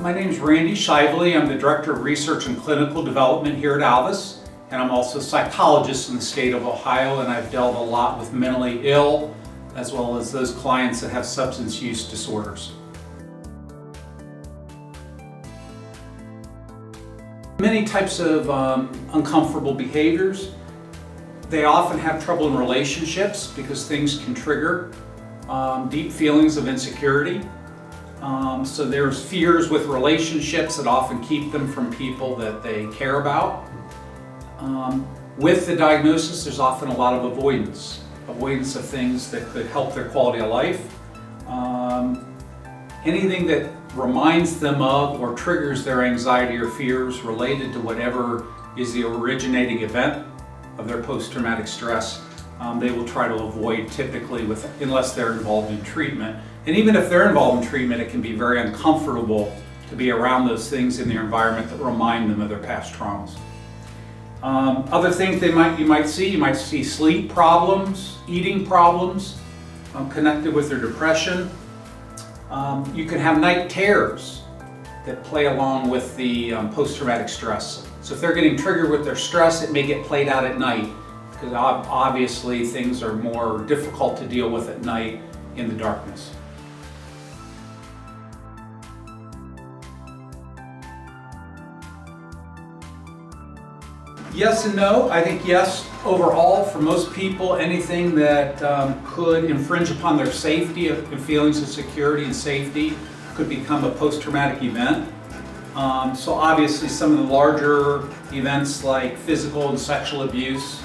My name is Randy Shively. I'm the Director of Research and Clinical Development here at Alvis, and I'm also a psychologist in the state of Ohio, and I've dealt a lot with mentally ill as well as those clients that have substance use disorders. Many types of uncomfortable behaviors. They often have trouble in relationships because things can trigger deep feelings of insecurity. So there's fears with relationships that often keep them from people that they care about. With the diagnosis, there's often a lot of avoidance of things that could help their quality of life. Anything that reminds them of or triggers their anxiety or fears related to whatever is the originating event of their post-traumatic stress, they will try to avoid typically unless they're involved in treatment. And even if they're involved in treatment, it can be very uncomfortable to be around those things in their environment that remind them of their past traumas. Other things you might see sleep problems, eating problems connected with their depression. You can have night terrors that play along with the post-traumatic stress. So if they're getting triggered with their stress, it may get played out at night, because obviously things are more difficult to deal with at night in the darkness. Yes and no. I think yes, overall, for most people, anything that could infringe upon their safety and feelings of security and safety could become a post-traumatic event. So obviously some of the larger events like physical and sexual abuse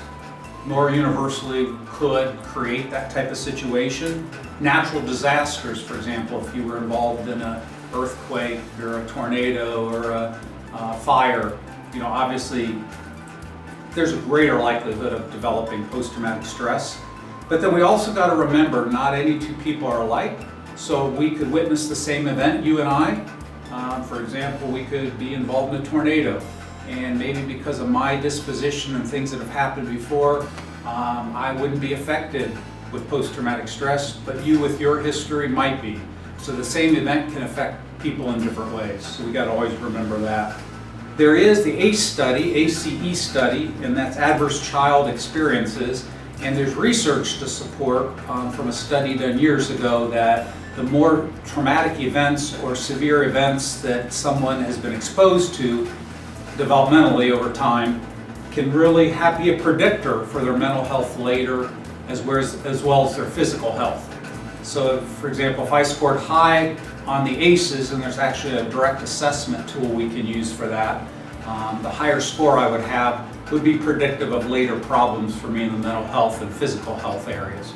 more universally could create that type of situation. Natural disasters, for example, if you were involved in an earthquake or a tornado or a fire, obviously there's a greater likelihood of developing post-traumatic stress. But then we also got to remember, not any two people are alike. So we could witness the same event, you and I. For example, we could be involved in a tornado, and maybe because of my disposition and things that have happened before, I wouldn't be affected with post-traumatic stress, but you with your history might be. So the same event can affect people in different ways. So we got to always remember that. There is the ACE study, and that's Adverse Child Experiences, and there's research to support from a study done years ago that the more traumatic events or severe events that someone has been exposed to developmentally over time can really be a predictor for their mental health later as well as their physical health. So for example, if I scored high on the ACEs, and there's actually a direct assessment tool we can use for that, the higher score I would have would be predictive of later problems for me in the mental health and physical health areas.